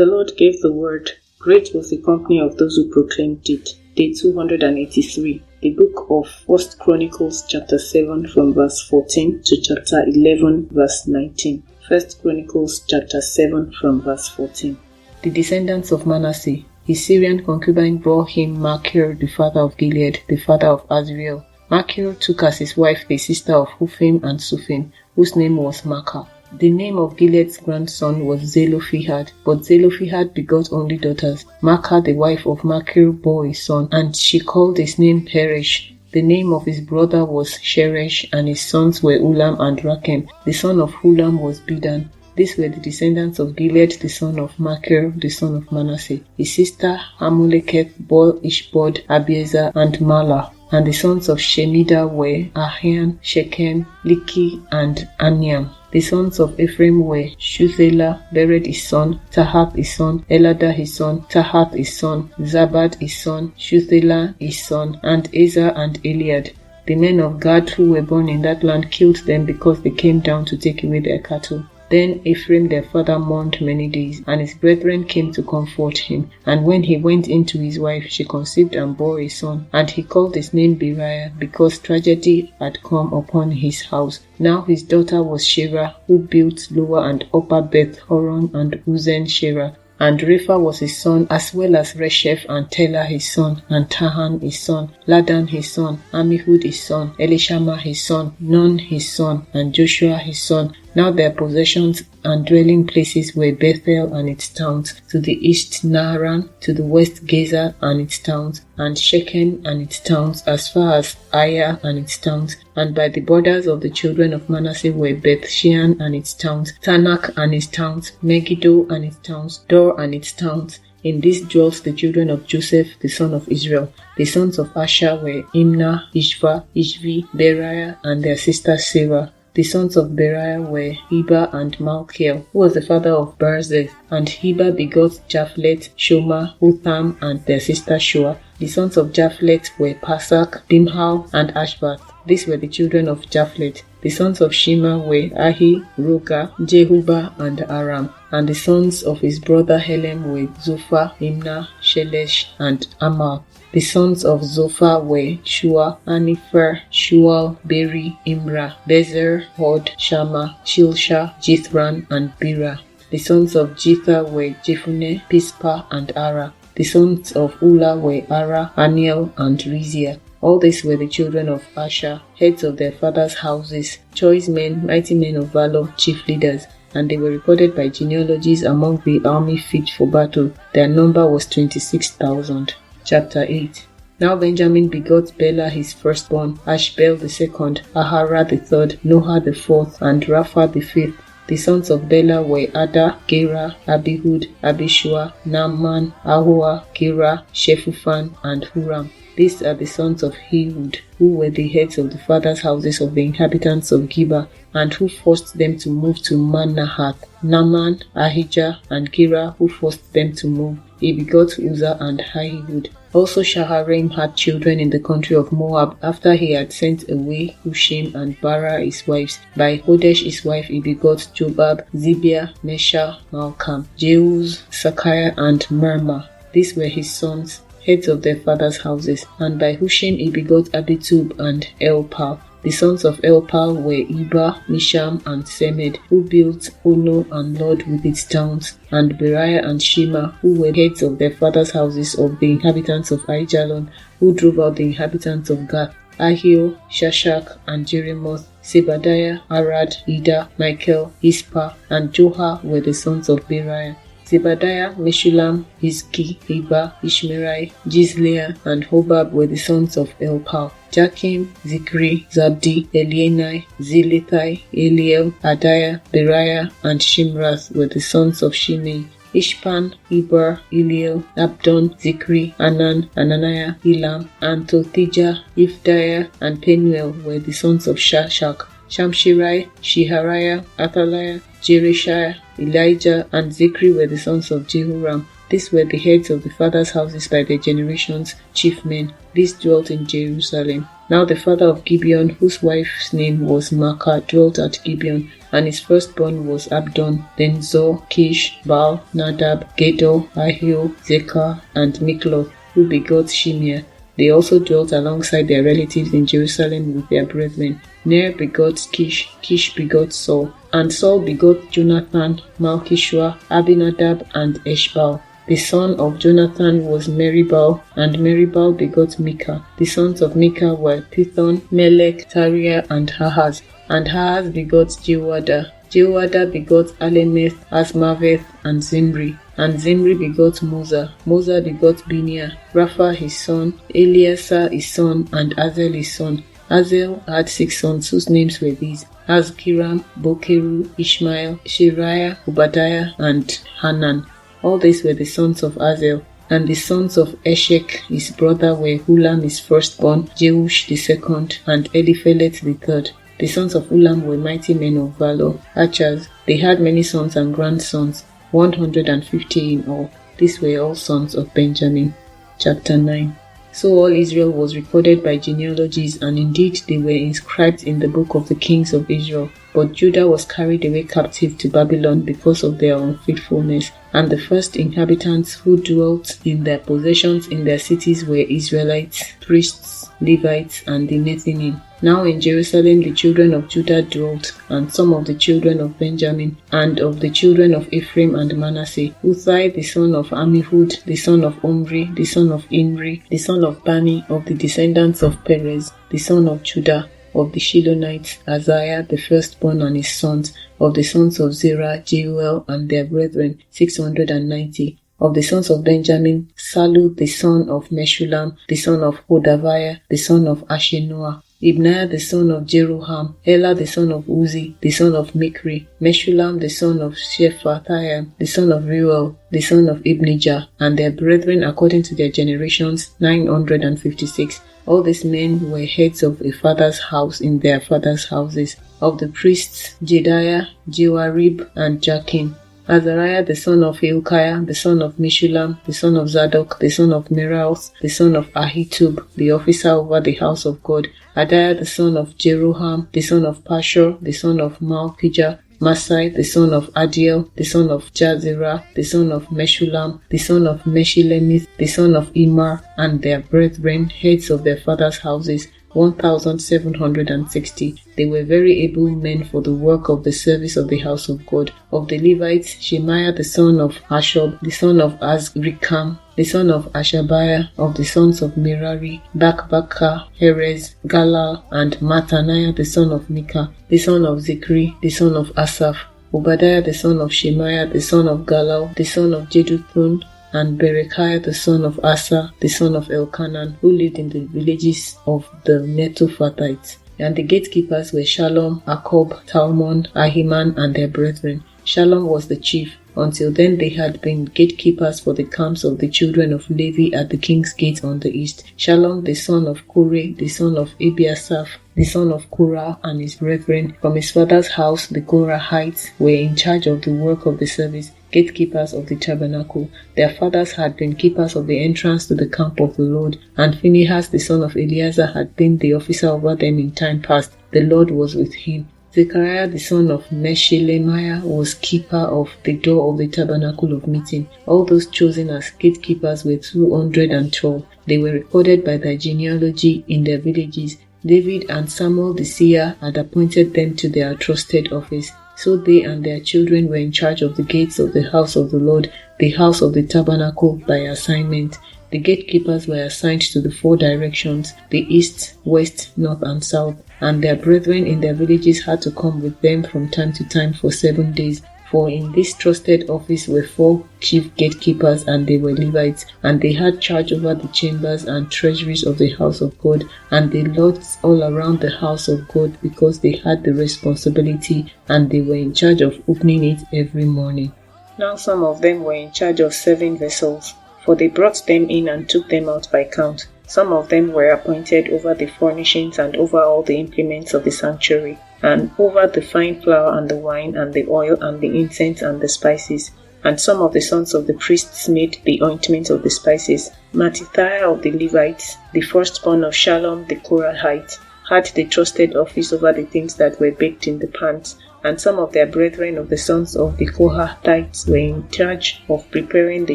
The Lord gave the word. Great was the company of those who proclaimed it. Day 283. The book of 1 Chronicles chapter 7 from verse 14 to chapter 11 verse 19. 1 Chronicles chapter 7 from verse 14. The descendants of Manasseh. His Syrian concubine bore him Machir, the father of Gilead, the father of Azriel. Machir took as his wife the sister of Huphim and Suphim, whose name was Maacah. The name of Gilead's grandson was Zelophehad, but Zelophehad begot only daughters. Maacah, the wife of Machir, bore a son, and she called his name Peresh. The name of his brother was Sheresh, and his sons were Ulam and Rakem. The son of Ulam was Bedan. These were the descendants of Gilead, the son of Machir, the son of Manasseh. His sister Hamoleketh bore Ishbod, Abiezer, and Mahlah. And the sons of Shemida were Ahian, Shechem, Liki, and Aniam. The sons of Ephraim were Shuthelah, Bered his son, Tahath his son, Eladah his son, Tahath his son, Zabad his son, Shuthelah his son, and Ezer and Eliad. The men of Gad who were born in that land killed them because they came down to take away their cattle. Then Ephraim their father mourned many days, and his brethren came to comfort him. And when he went in to his wife, she conceived and bore a son. And he called his name Beriah, because tragedy had come upon his house. Now his daughter was Sherah, who built Lower and Upper Beth Horon and Uzen Sherah. And Repha was his son, as well as Resheph and Telah his son, and Tahan his son, Ladan his son, Amihud his son, Elishama his son, Nun his son, and Joshua his son. Now their possessions and dwelling places were Bethel and its towns, to the east Naaran, to the west Gezer and its towns, and Shechem and its towns, as far as Aya and its towns. And by the borders of the children of Manasseh were Beth Shean and its towns, Tanak and its towns, Megiddo and its towns, Dor and its towns. In this dwelt the children of Joseph, the son of Israel. The sons of Asher were Imnah, Ishva, Ishvi, Beriah, and their sister Sarah. The sons of Beriah were Heba and Malchiel, who was the father of Barzeh. And Heba begot Japhlet, Shoma, Hutham, and their sister Shua. The sons of Japhlet were Pasak, Bimhal, and Ashvath. These were the children of Japhlet. The sons of Shema were Ahi, Roga, Jehuba, and Aram. And the sons of his brother Helem were Zophah, Imnah, Shelesh, and Amal. The sons of Zophah were Shua, Anifer, Shual, Beri, Imrah, Bezer, Hod, Shammah, Shilsha, Jithran, and Bera. The sons of Jetha were Jephunneh, Pispa, and Ara. The sons of Ulah were Ara, Aniel, and Rizia. All these were the children of Asher, heads of their fathers' houses, choice men, mighty men of valor, chief leaders. And they were recorded by genealogies among the army fit for battle. Their number was 26,000. Chapter 8. Now Benjamin begot Bela his firstborn, Ashbel the second, Ahara the third, Noah the fourth, and Rapha the fifth. The sons of Bela were Ada, Gera, Abihud, Abishua, Naaman, Ahoa, Gera, Shephupan, and Huram. These are the sons of Ehud, who were the heads of the fathers' houses of the inhabitants of Geba, and who forced them to move to Manahath. Naaman, Ahijah, and Gera, who forced them to move. He begot Uzzah and Ahihud. Also Shaharaim had children in the country of Moab, after he had sent away Hushim and Bara his wives. By Hodesh his wife he begot Jobab, Zibiah, Mesha, Malcham, Jeuz, Sakiah, and Mirma. These were his sons, heads of their fathers' houses. And by Hushim he begot Abitub and Elpal. The sons of Elpal were Iba, Misham, and Semed, who built Ono and Lod with its towns, and Beriah and Shema, who were heads of their fathers' houses of the inhabitants of Aijalon, who drove out the inhabitants of Gath. Ahio, Shashak, and Jeremoth, Zebadiah, Arad, Ida, Michael, Ispa, and Joha were the sons of Beriah. Zebadiah, Meshulam, Hizki, Heba, Ishmerai, Jizleah, and Hobab were the sons of Elpal. Jakim, Zikri, Zabdi, Elienai, Zilethai, Eliel, Adiah, Beriah, and Shimrath were the sons of Shimei. Ishpan, Eber, Eliel, Abdon, Zikri, Anan, Ananiah, Elam, and Tothijah, Ifdiah, and Penuel were the sons of Shashak. Shamshirai, Shehariah, Athaliah, Jereshiah, Elijah, and Zikri were the sons of Jehoram. These were the heads of the fathers' houses by their generations, chief men. These dwelt in Jerusalem. Now the father of Gibeon, whose wife's name was Maacah, dwelt at Gibeon. and his firstborn was Abdon, then Zor, Kish, Baal, Nadab, Gedor, Ahio, Zechar, and Mikloth, who begot Shimea. They also dwelt alongside their relatives in Jerusalem with their brethren. Ner begot Kish, Kish begot Saul, and Saul begot Jonathan, Malchishua, Abinadab, and Eshbaal. The son of Jonathan was Meribal, and Meribal begot Micah. The sons of Micah were Pithon, Melech, Tariah, and Ahaz. And Ahaz begot Jehoiada. Jehoiada begot Alemeth, Asmaveth, and Zimri. And Zimri begot Moza. Moza begot Binia, Rapha his son, Eleazar his son, and Azel his son. Azel had 6 sons whose names were these: Azkiram, Bokeru, Ishmael, Sheriah, Obadiah, and Hanan. All these were the sons of Azel. And the sons of Eshek his brother were Hulam his firstborn, Jeush the second, and Eliphelet the third. The sons of Ulam were mighty men of valor, archers. They had many sons and grandsons, 150 in all. These were all sons of Benjamin. Chapter 9. So all Israel was recorded by genealogies, and indeed they were inscribed in the book of the kings of Israel. But Judah was carried away captive to Babylon because of their unfaithfulness, and the first inhabitants who dwelt in their possessions in their cities were Israelites, priests, Levites, and the Nethinim. Now in Jerusalem the children of Judah dwelt, and some of the children of Benjamin, and of the children of Ephraim and Manasseh, Uthai the son of Ammihud, the son of Omri, the son of Imri, the son of Bani, of the descendants of Perez, the son of Judah, of the Shilonites, Azariah the firstborn and his sons, of the sons of Zerah, Jeuel, and their brethren, 690. Of the sons of Benjamin, Salu the son of Meshullam, the son of Hodaviah, the son of Ashenoah, Ibniah the son of Jeroham, Ela the son of Uzi, the son of Mikri, Meshullam the son of Shephatiah, the son of Reuel, the son of Ibnijah, and their brethren according to their generations, 956. All these men were heads of a father's house in their father's houses. Of the priests, Jediah, Jehoiarib, and Jachin. Azariah the son of Hilkiah, the son of Meshullam, the son of Zadok, the son of Merauth, the son of Ahitub, the officer over the house of God. Adiah the son of Jeroham, the son of Pashur, the son of Malchijah, Masai the son of Adiel, the son of Jazerah, the son of Meshullam, the son of Meshilemith, the son of Immer, and their brethren, heads of their father's houses, 1,760. They were very able men for the work of the service of the house of God. Of the Levites, Shemaiah the son of Hashab, the son of Azrikam, the son of Ashabiah, of the sons of Merari, Bakbakar, Perez, Galal, and Mattaniah the son of Micah, the son of Zikri, the son of Asaph, Obadiah the son of Shemaiah, the son of Galal, the son of Jeduthun, and Berechiah the son of Asa, the son of Elkanan, who lived in the villages of the Netophathites. And the gatekeepers were Shalom, Akob, Talmon, Ahiman, and their brethren. Shalom was the chief. Until then they had been gatekeepers for the camps of the children of Levi at the king's gate on the east. Shalom the son of Kore, the son of Ebiasaph, the son of Korah, and his brethren from his father's house, the Korahites, were in charge of the work of the service, gatekeepers of the tabernacle. Their fathers had been keepers of the entrance to the camp of the Lord, and Phinehas the son of Eleazar had been the officer over them in time past. The Lord was with him. Zechariah the son of Meshelemiah was keeper of the door of the tabernacle of meeting. All those chosen as gatekeepers were 212. They were recorded by their genealogy in their villages. David and Samuel the seer had appointed them to their trusted office. So they and their children were in charge of the gates of the house of the Lord, the house of the tabernacle, by assignment. The gatekeepers were assigned to the 4 directions, the east, west, north, and south, and their brethren in their villages had to come with them from time to time for 7 days. For in this trusted office were 4 chief gatekeepers, and they were Levites, and they had charge over the chambers and treasuries of the house of God, and the lords all around the house of God, because they had the responsibility, and they were in charge of opening it every morning. Now some of them were in charge of 7 vessels, for they brought them in and took them out by count. Some of them were appointed over the furnishings and over all the implements of the sanctuary, and over the fine flour and the wine and the oil and the incense and the spices. And some of the sons of the priests made the ointment of the spices. Mattithiah of the Levites, the firstborn of Shalom the Korahite, had the trusted office over the things that were baked in the pans, and some of their brethren of the sons of the Kohathites were in charge of preparing the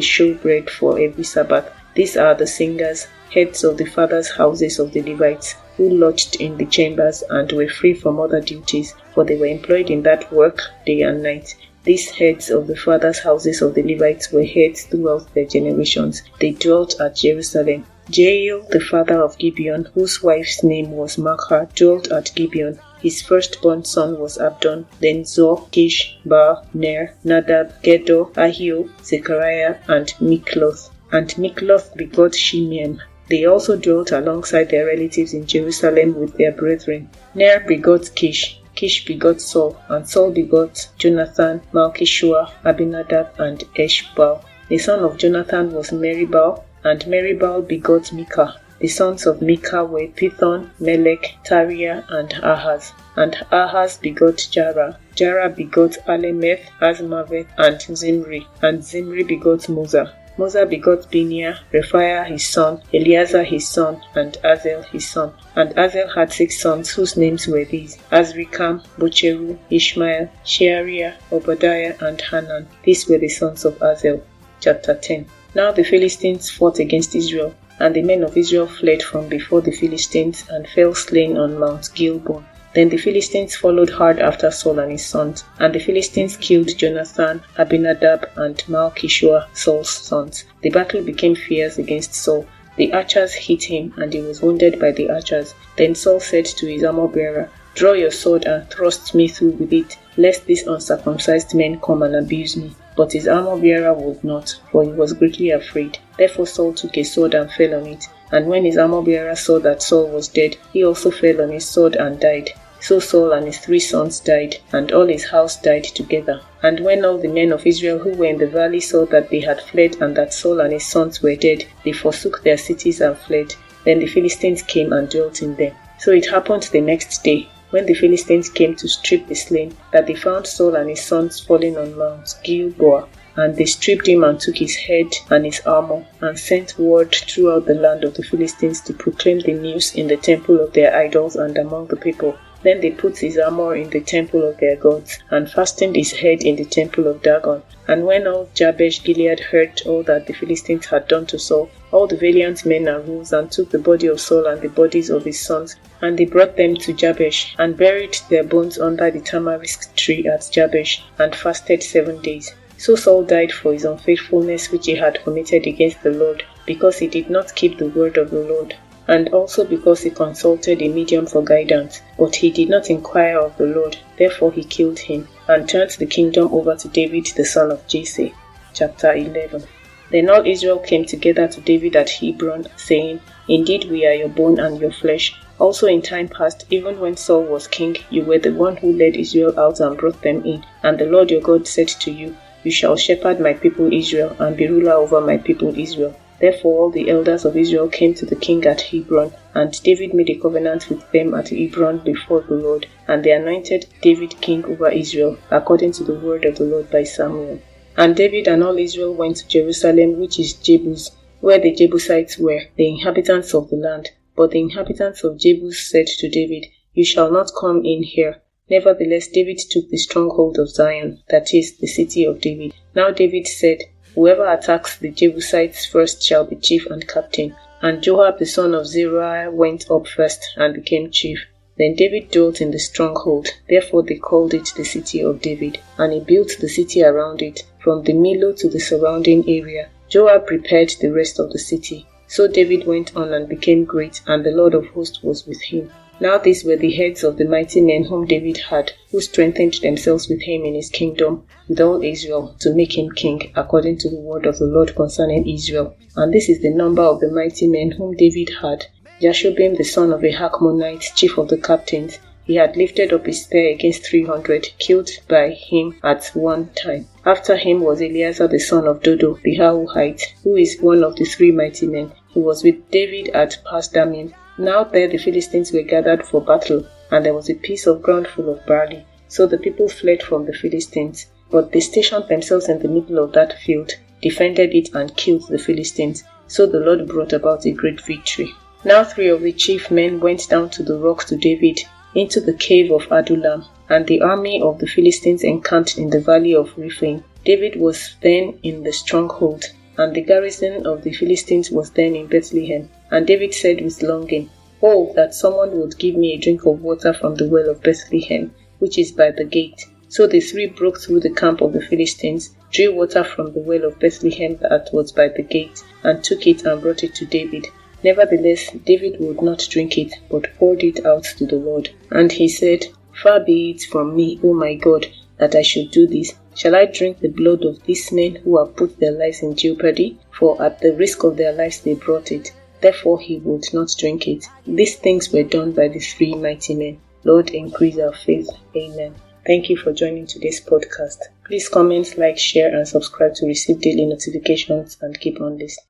showbread for every Sabbath. These are the singers, heads of the fathers' houses of the Levites, who lodged in the chambers and were free from other duties, for they were employed in that work day and night. These heads of the fathers' houses of the Levites were heads throughout their generations. They dwelt at Jerusalem. Jael, the father of Gibeon, whose wife's name was Maachah, dwelt at Gibeon. His firstborn son was Abdon, then Zor, Kish, Baal, Ner, Nadab, Gedor, Ahio, Zechariah, and Mikloth. And Mikloth begot Shimeam. They also dwelt alongside their relatives in Jerusalem with their brethren. Ner begot Kish. Kish begot Saul, and Saul begot Jonathan, Malchishua, Abinadab, and Eshbaal. The son of Jonathan was Meribbaal, and Meribbaal begot Micah. The sons of Micah were Pithon, Melech, Tariah, and Ahaz. And Ahaz begot Jarah. Jarah begot Alemeth, Azmaveth, and Zimri. And Zimri begot Moza. Moza begot Biniah, Rephaiah his son, Eleazar his son, and Azel his son. And Azel had 6 sons, whose names were these: Azrikam, Bocheru, Ishmael, Sheariah, Obadiah, and Hanan. These were the sons of Azel. Chapter 10. Now the Philistines fought against Israel, and the men of Israel fled from before the Philistines and fell slain on Mount Gilboa. Then the Philistines followed hard after Saul and his sons, and the Philistines killed Jonathan, Abinadab, and Malchishua, Saul's sons. The battle became fierce against Saul. The archers hit him, and he was wounded by the archers. Then Saul said to his armor-bearer, "Draw your sword and thrust me through with it, lest these uncircumcised men come and abuse me." But his armor-bearer would not, for he was greatly afraid. Therefore Saul took a sword and fell on it. And when his armor-bearer saw that Saul was dead, he also fell on his sword and died. So Saul and his 3 sons died, and all his house died together. And when all the men of Israel who were in the valley saw that they had fled and that Saul and his sons were dead, they forsook their cities and fled. Then the Philistines came and dwelt in them. So it happened the next day, when the Philistines came to strip the slain, that they found Saul and his sons fallen on Mount Gilboa. And they stripped him and took his head and his armor, and sent word throughout the land of the Philistines to proclaim the news in the temple of their idols and among the people. Then they put his armor in the temple of their gods, and fastened his head in the temple of Dagon. And when all Jabesh Gilead heard all that the Philistines had done to Saul, all the valiant men arose and took the body of Saul and the bodies of his sons, and they brought them to Jabesh, and buried their bones under the tamarisk tree at Jabesh, and fasted 7 days. So Saul died for his unfaithfulness which he had committed against the Lord, because he did not keep the word of the Lord, and also because he consulted a medium for guidance. But he did not inquire of the Lord, therefore he killed him, and turned the kingdom over to David the son of Jesse. Chapter 11. Then all Israel came together to David at Hebron, saying, "Indeed we are your bone and your flesh. Also in time past, even when Saul was king, you were the one who led Israel out and brought them in. And the Lord your God said to you, You shall shepherd my people Israel, and be ruler over my people Israel." Therefore all the elders of Israel came to the king at Hebron, and David made a covenant with them at Hebron before the Lord, and they anointed David king over Israel, according to the word of the Lord by Samuel. And David and all Israel went to Jerusalem, which is Jebus, where the Jebusites were, the inhabitants of the land. But the inhabitants of Jebus said to David, "You shall not come in here." Nevertheless David took the stronghold of Zion, that is, the city of David. Now David said, "Whoever attacks the Jebusites first shall be chief and captain." And Joab the son of Zeruiah went up first and became chief. Then David dwelt in the stronghold, therefore they called it the city of David. And he built the city around it, from the Millo to the surrounding area. Joab prepared the rest of the city. So David went on and became great, and the Lord of hosts was with him. Now these were the heads of the mighty men whom David had, who strengthened themselves with him in his kingdom, with all Israel, to make him king, according to the word of the Lord concerning Israel. And this is the number of the mighty men whom David had: Jashobim the son of a Hakmonite, chief of the captains. He had lifted up his spear against 300, killed by him at one time. After him was Eleazar the son of Dodo, the Hahuhite, who is one of the 3 mighty men. He was with David at Pasdamim. Now there the Philistines were gathered for battle, and there was a piece of ground full of barley. So the people fled from the Philistines, but they stationed themselves in the middle of that field, defended it, and killed the Philistines. So the Lord brought about a great victory. Now 3 of the chief men went down to the rock to David, into the cave of Adullam. and the army of the Philistines encamped in the valley of Rephaim. David was then in the stronghold, and the garrison of the Philistines was then in Bethlehem. And David said with longing, "Oh, that someone would give me a drink of water from the well of Bethlehem, which is by the gate." So the three broke through the camp of the Philistines, drew water from the well of Bethlehem that was by the gate, and took it and brought it to David. Nevertheless, David would not drink it, but poured it out to the Lord. And he said, "Far be it from me, O my God, that I should do this. Shall I drink the blood of these men who have put their lives in jeopardy? For at the risk of their lives they brought it." Therefore he would not drink it. These things were done by the three mighty men. Lord, increase our faith. Amen. Thank you for joining today's podcast. Please comment, like, share, and subscribe to receive daily notifications, and keep on listening.